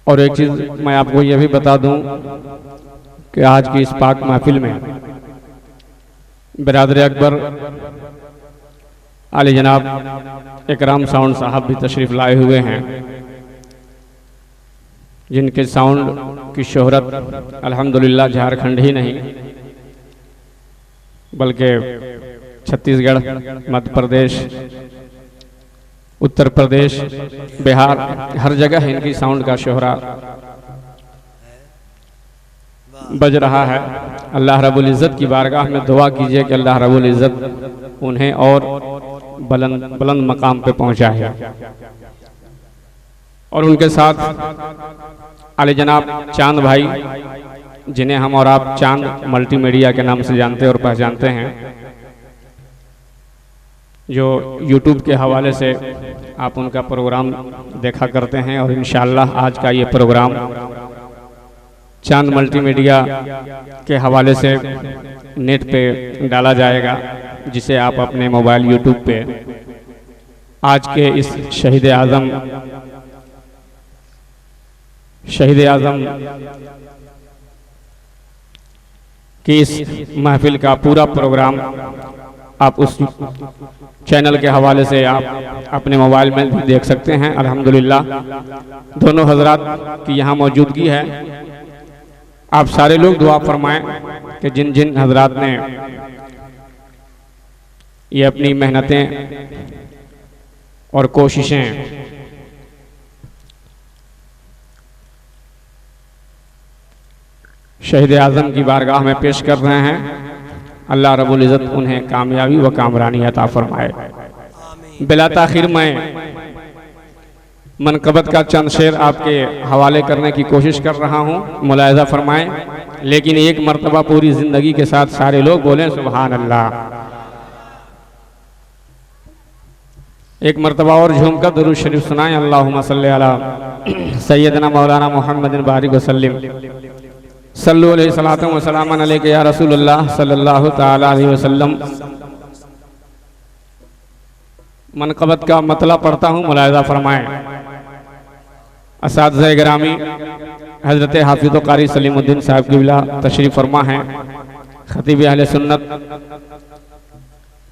और एक चीज़ मैं आपको ये भी बता दूं कि आज की इस पाक महफिल में बिरादर अकबर आली जनाब इकराम साउंड साहब भी तशरीफ़ लाए हुए हैं, जिनके साउंड की शोहरत अल्हम्दुलिल्लाह झारखंड ही नहीं बल्कि छत्तीसगढ़, मध्य प्रदेश, उत्तर प्रदेश, बिहार, हर जगह इनकी साउंड का शोहरा बज रहा है। अल्लाह रब्बुल इज़्ज़त की बारगाह में दुआ कीजिए कि अल्लाह रब्बुल इज़्ज़त उन्हें और बुलंद बुलंद मकाम पे पहुंचाए। और उनके साथ आले जनाब चांद भाई, जिन्हें हम और आप चांद मल्टीमीडिया के नाम से जानते और पहचानते हैं, जो यूट्यूब के हवाले से आप उनका प्रोग्राम देखा करते हैं। और इंशाअल्लाह आज का ये प्रोग्राम चांद मल्टीमीडिया के हवाले से नेट पे डाला जाएगा, जिसे आप अपने मोबाइल यूट्यूब पे आज के इस शहीद आज़म की इस महफिल का पूरा प्रोग्राम आप उस चैनल के हवाले से आप अपने मोबाइल में भी देख सकते हैं। अल्हम्दुलिल्लाह दोनों हजरात की यहाँ मौजूदगी है। आप सारे लोग दुआ फरमाएं कि जिन जिन हजरात ने ये अपनी मेहनतें और कोशिशें शहीद आज़म की बारगाह में पेश कर रहे हैं, अल्लाह रब्बुल इज़्ज़त उन्हें कामयाबी व कामरानी अता फरमाए। बिला ताखिर मैं मनकबत का चंद शेर आपके हवाले करने की कोशिश कर रहा हूँ, मुलाहिज़ा फरमाएं। लेकिन एक मर्तबा पूरी ज़िंदगी के साथ सारे लोग बोलें सुभान अल्लाह। एक मर्तबा और झूमकर दुरूद शरीफ सुनाएं, अल्लाहुम्मा सल्ली अला सय्यदना मौलाना मुहम्मदिन बारिक वसल्लिम सल्लु अलैहि सलातु व सलामन अलैका या रसूलुल्लाह सल्लल्लाहु तआला अलैहि वसल्लम। मनकबत का मतलब पढ़ता हूँ, मुलाहिज़ा फरमाएं। असातिज़ा गिरामी हज़रत हाफिज़ व क़ारी सलीमुद्दीन साहब क़िबला तशरीफ़ फरमा हैं। ख़तीब अहले सुन्नत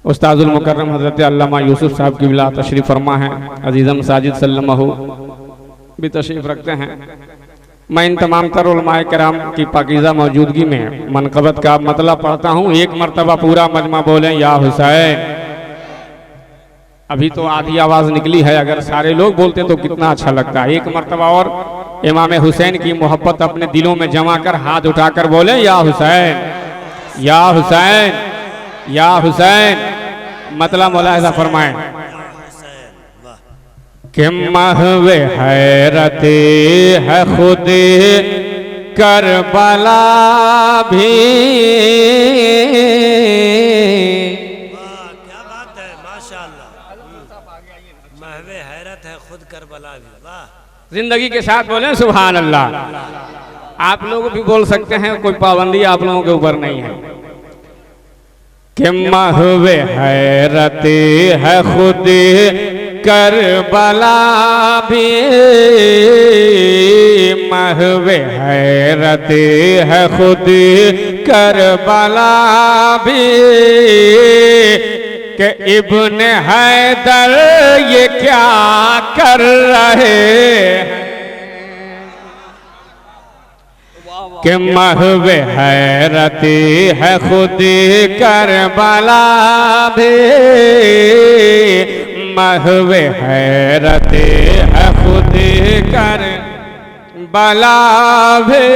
उस्ताजुल मुकर्रम हज़रत अल्लामा यूसुफ साहब क़िबला तशरीफ़ फरमा हैं। अज़ीज़म साजिद सल्लमहु भी तशरीफ़ रखते हैं। मैं इन तमाम तर उलमाए किराम की पाकीज़ा मौजूदगी में मनकबत का मतलब पढ़ता हूँ। एक मरतबा पूरा मजमा बोलें या हुसैन। अभी तो आधी आवाज़ निकली है, अगर सारे लोग बोलते तो कितना अच्छा लगता है। एक मरतबा और इमाम हुसैन की मोहब्बत अपने दिलों में जमा कर हाथ उठाकर बोले या हुसैन, या हुसैन, या हुसैन। मतलब मुलाहिज़ा फरमाएं कि महवे हैरत है खुद करबला भी। क्या बात है, माशाअल्लाह। महवे हैरत है खुद करबला भी। वाह। जिंदगी के साथ बोलें सुभान अल्लाह। आप लोग भी बोल सकते हैं, कोई पाबंदी आप लोगों के ऊपर नहीं है। कि महवे हैरत है खुद करबला भी, महवे हैरत है खुद करबला भी। कि इब्ने हैदर ये क्या कर रहे हैं। कि महवे हैरत है खुद करबला भी, महवे हैरत है खुद करबला भी।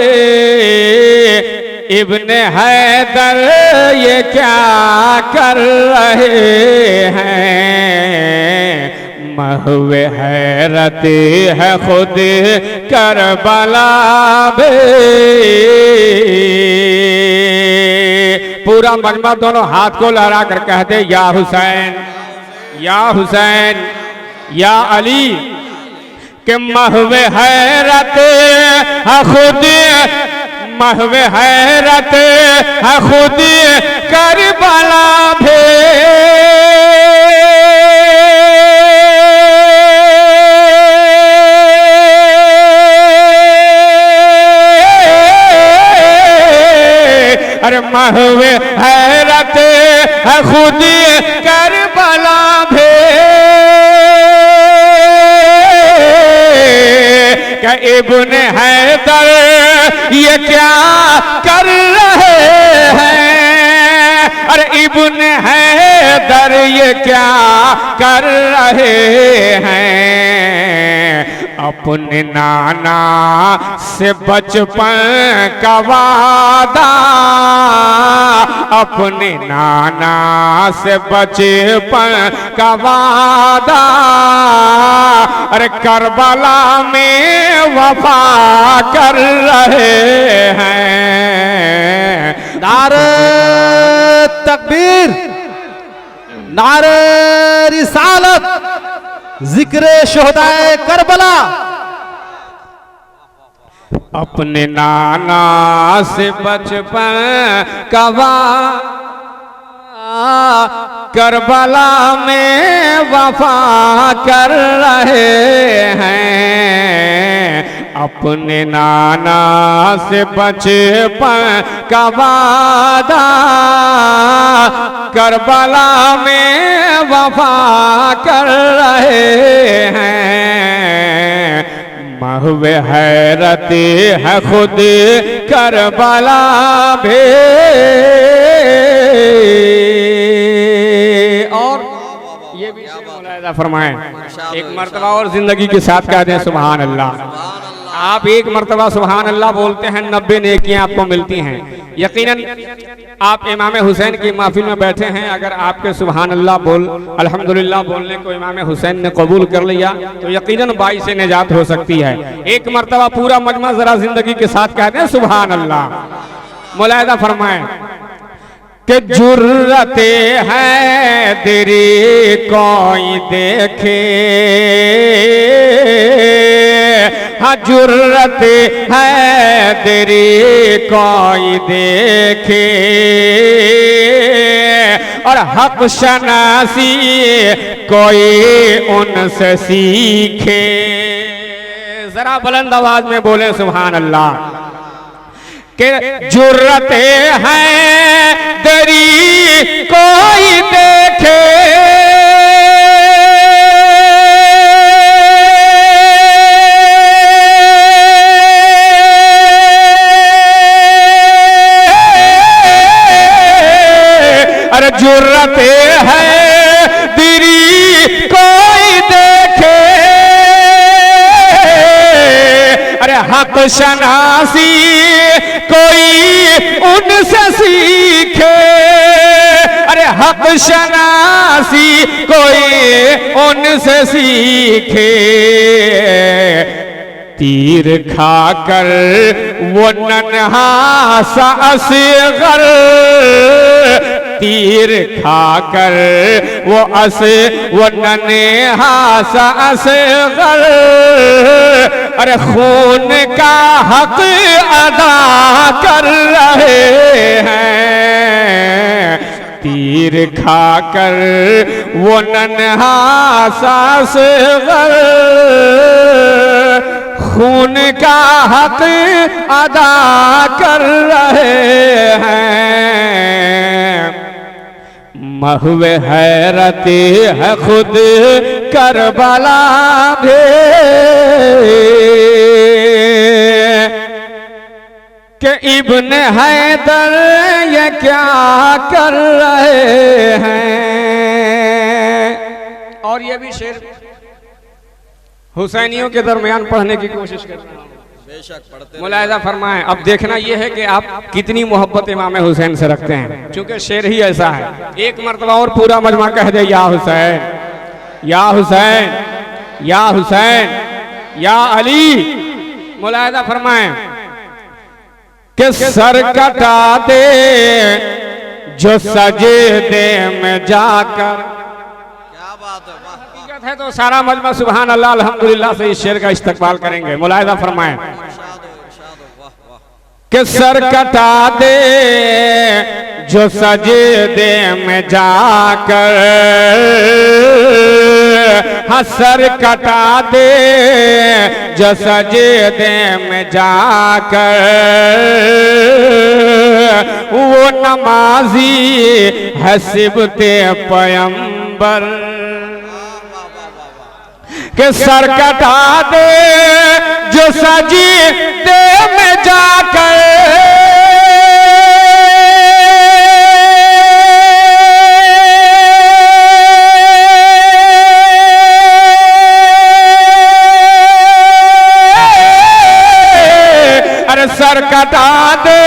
इब्ने हैदर ये क्या कर रहे हैं। महवे हैरत है खुद करबला भी। पूरा मजमा दोनों हाथ को लहरा कर कहते या हुसैन, या हुसैन, या अली। कि महवे हैरत है खुद, महवे हैरत है खुद करबला भी। अरे महवे हैरत है खुद करबला भे क्या इब्न हैदर ये क्या कर रहे हैं, अरे इब्न हैदर ये क्या कर रहे हैं। अपने नाना से बचपन का वादा, अपने नाना से बचपन का वादा, अरे करबला में वफा कर रहे हैं। नारे तकबीर, नारे रिसालत, जिक्रे शोहदाए करबला। अपने नाना से बचपन का वादा, करबला में वफा कर रहे हैं। अपने नाना से बचपन का वादा, करबला में वफा कर रहे हैं। महवे हैरत है खुद करबला भी। और ये भी मुलाहिजा फरमाएं, एक मर्तबा और जिंदगी के साथ कह दें सुभान अल्लाह। आप एक मर्तबा सुभान अल्लाह बोलते हैं 90 नेकियां आपको मिलती हैं। यकीनन आप इमाम हुसैन की महफिल में बैठे हैं, अगर आपके सुभान अल्लाह बोल अल्हम्दुलिल्लाह बोलने को इमाम हुसैन ने कबूल कर लिया तो यकीनन 22 से निजात हो सकती है। एक मर्तबा पूरा मजमा जरा जिंदगी के साथ कहते हैं सुभान अल्लाह। मुलाहिजा फरमाएं कि जुर्रते है तेरी कोई देखे, हाँ जुर्रत है तेरी कोई देखे, और हक शनासी कोई उनसे सीखे। जरा बुलंद आवाज में बोले सुभान अल्लाह। के जुर्रत है तेरी कोई देखे, जुर्रत है तेरी कोई देखे, अरे हक शनासी कोई उनसे सीखे, अरे हक शनासी कोई उनसे सीखे। तीर खाकर वो नन्हा सा असगर, तीर खाकर वो नन्हा सा असगर, अरे खून का हक अदा कर रहे हैं। तीर खाकर वो नन्हा सा असगर खून का हक अदा कर रहे हैं। महवे हैरत है खुद करबला भी, कि इब्न हैदर ये क्या कर रहे हैं। और ये भी शेर हुसैनियों के दरमियान पढ़ने की कोशिश कर रहा हूं, बेशक पढ़ते। मुलाहिजा फरमाएं, अब देखना यह है कि आप कितनी मोहब्बत इमाम हुसैन से रखते हैं, क्योंकि शेर ही ऐसा है। एक मर्तबा और पूरा मजमा कह दे, या हुसैन या हुसैन या हुसैन या अली। मुलाहिजा फरमाएं कि सर कटा दे जो सजदे में जाकर। क्या बात है, तो सारा मजमा सुभान अल्लाह अल्हम्दुलिल्लाह से इस शेर का इस्तकबाल करेंगे। मुलाहिजा फरमाएं कि सर कटा दे जो सजदे में जाकर, हाँ सर कटा दे जो सजदे में जाकर, वो नमाजी है सिबते पैगंबर के सर कटा दे जो सजीदे में जाकर सर कटा दे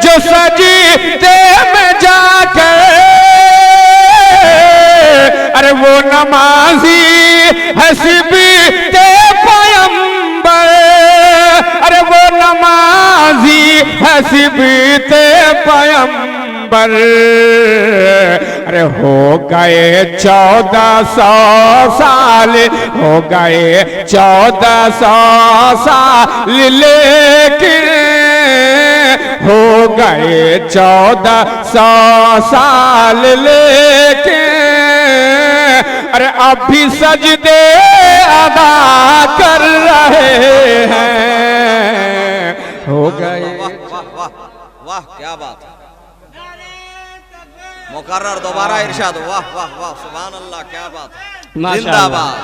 जो सजीदे में जाकर अरे वो नमाजी है सिबते पैगंबर अरे वो नमाजी है सिबते पैगंबर अरे हो गए 1400 साल हो गए 1400 साल लेकिन हो गए 1400 साल लेकिन अरे अब भी सजदे अदा कर रहे हैं हो गए। वाह वाह वाह क्या बात है, मुकर्रर दोबारा इरशाद, वाह वाह वाह सुभान अल्लाह क्या बात है, जिंदाबाद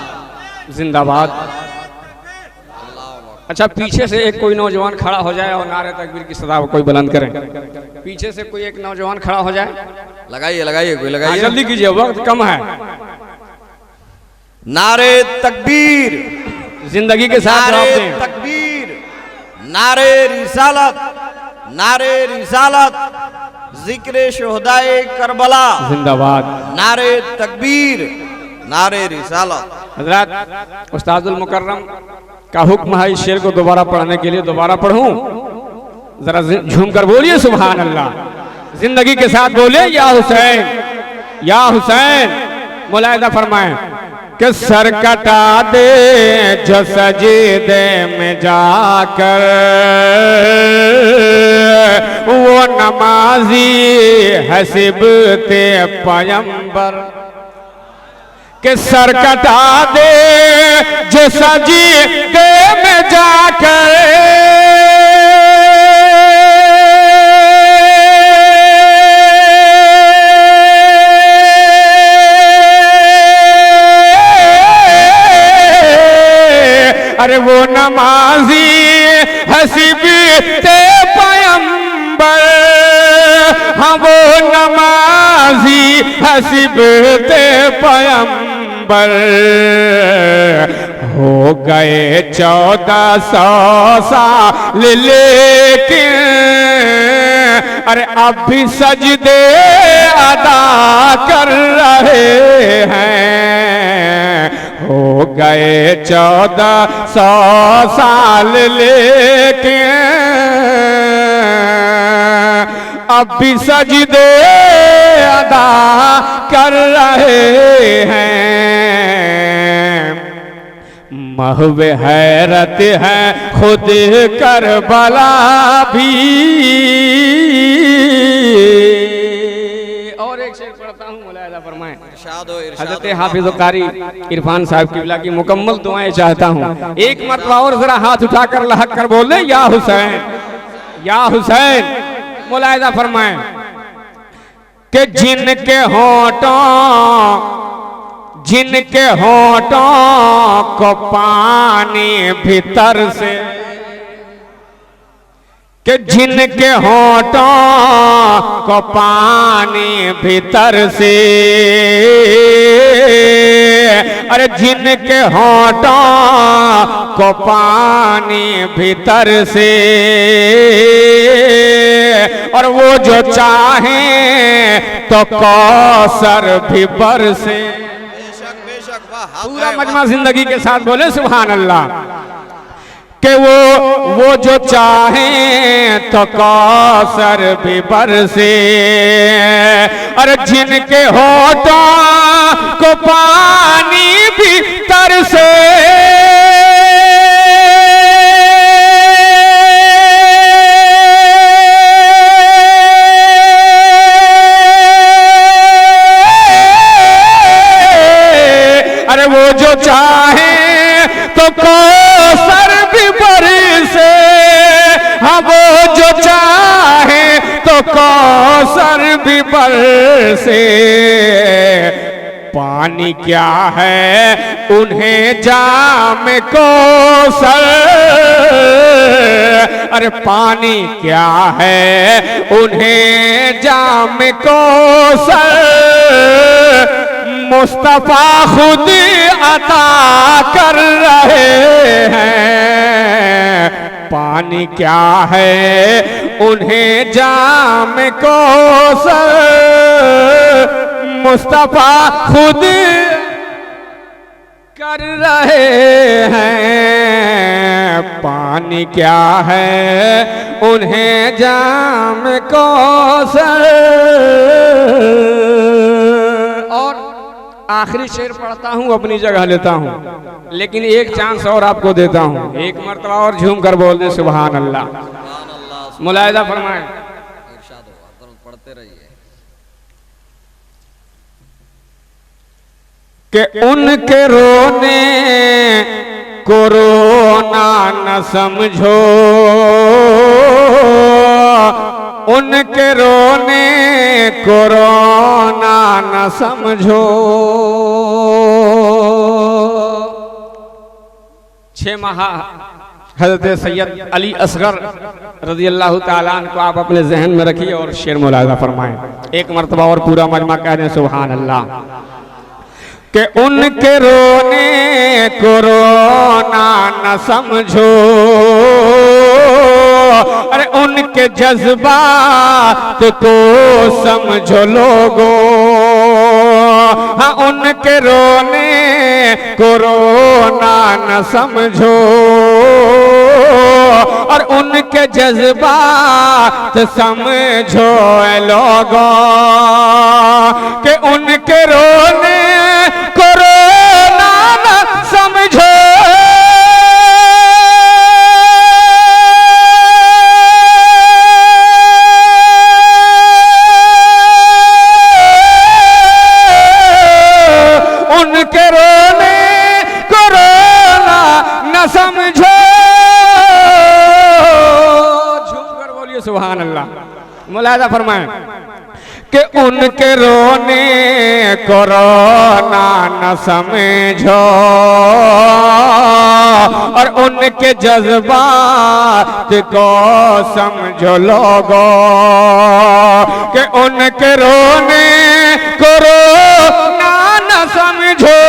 जिंदाबाद। अच्छा पीछे से एक कोई नौजवान खड़ा हो जाए और नारे तकबीर की सदा कोई बुलंद करें, पीछे से कोई एक नौजवान खड़ा हो जाए, लगाइए लगाइए कोई लगाइए, जल्दी कीजिए वक्त कम है। नारे तकबीर, जिंदगी के साथ नारे तकबीर, नारे रिसालत, नारे रिसालत, जिक्र शुहदाए करबला जिंदाबाद, नारे तकबीर, नारे रिसालत। हजरत उस्तादुल मुकर्रम का हुक्म है इस शेर को दोबारा पढ़ने के लिए, दोबारा पढ़ूं, जरा झूम कर बोलिए सुभान अल्लाह, जिंदगी के साथ बोले या हुसैन या हुसैन। मुलाहिदा फरमाएं कि सर कटा दे जो सजीदे में जाकर वो नमाजी है सिबते पैगंबर के सर कटा दे जो सजीदे में जाकर अरे वो नमाजी हसीबते पैगंबर, हाँ वो नमाजी हसीबते पैगंबर हो गए 1400 साल लेकिन अरे अब भी सजदे अदा कर रहे हैं हो गए 1400 साल लेकिन अब भी सजदे अदा कर रहे हैं। महवे हैरत है खुद करबला भी। और एक शेर पढ़ता हूँ, मुलाहिदा फरमाएं। हज़रत हाफिज़ कारी इरफान साहब क़िबला की मुकम्मल दुआएं चाहता हूँ। एक मरतबा और जरा हाथ उठाकर लहक कर बोले या हुसैन या हुसैन। मुलाहिदा फरमाएं कि जिनके होठों को पानी भीतर से, कि जिनके होठों को पानी भीतर से, अरे जिनके होठों को पानी भीतर से, और वो जो चाहें तो कौसर भी बरसे। पूरा मजमा जिंदगी के साथ बोले सुभान अल्लाह। कि वो जो चाहें तो कौसर भी बरसे, अरे जिनके होठों को पानी भी तरसे, अरे वो जो चाहे तो कौसर भी बरसे, हाँ वो जो चाहे तो तो कौसर भी बरसे, पानी क्या है उन्हें जाम कौसर, अरे पानी क्या है उन्हें जाम कौसर, मुस्तफा खुद अता कर रहे हैं। पानी क्या है उन्हें जाम कौसर, मुस्तफा खुद कर रहे हैं। पानी क्या है उन्हें जाम कौसर। और आखिरी शेर पढ़ता हूँ, अपनी जगह लेता हूँ, लेकिन एक चांस और आपको देता हूँ, एक मर्तबा और झूम कर बोल दे सुभान अल्लाह। मुलाहिजा फरमाएं। इरशाद हो, पढ़ते रहिए। कि उनके रोने को रोना न समझो, उनके रोने को रोना न समझो। 6 माह हज़रत सैयद अली असगर रज़ी अल्लाह ताला अन्हु को आप अपने जहन में रखिए और शेर मुलाहिज़ा फरमाएं। एक मर्तबा और पूरा मजमा कह दें सुभान अल्लाह। कि उनके रोने को रोना न समझो, अरे उनके जज्बात को समझो लोगो। हाँ, उनके रोने को रोना न समझो और उनके जज्बात समझो लोगो। कि उनके रोने को रोना न समझो, उनके रोने को रोना न समझो। झूम कर बोलिए सुभान अल्लाह। मुलाहिज़ा फरमाएं कि उनके रोने को रोना न समझो और उनके जज्बात को समझो लोगो। कि उनके रोने को रोना न समझो,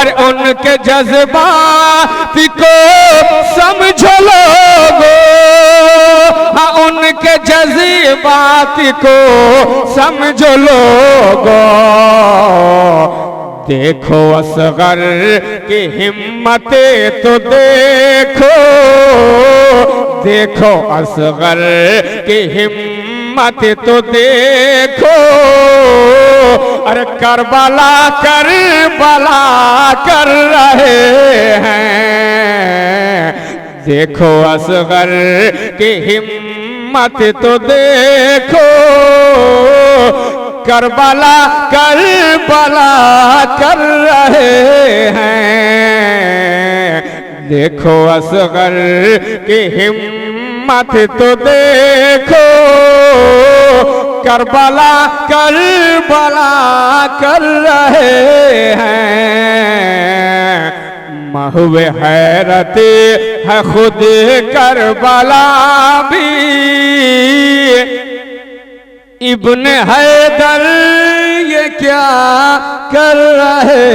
अरे उनके जज्बात को समझो लोगो। हाँ, उनके जज्बात को समझो लोगो। देखो असगर की हिम्मत तो देखो, देखो असगर की हिम्मत तो देखो। अरे करबला करबला कर रहे हैं। देखो असगर की हिम्मत तो देखो, करबला करबला कर रहे हैं। देखो असगर की हिम्मत तो देखो, करबला करबला कर रहे हैं। महवे हैरत है खुद करबला भी, इब्न हैदर ये क्या कर रहे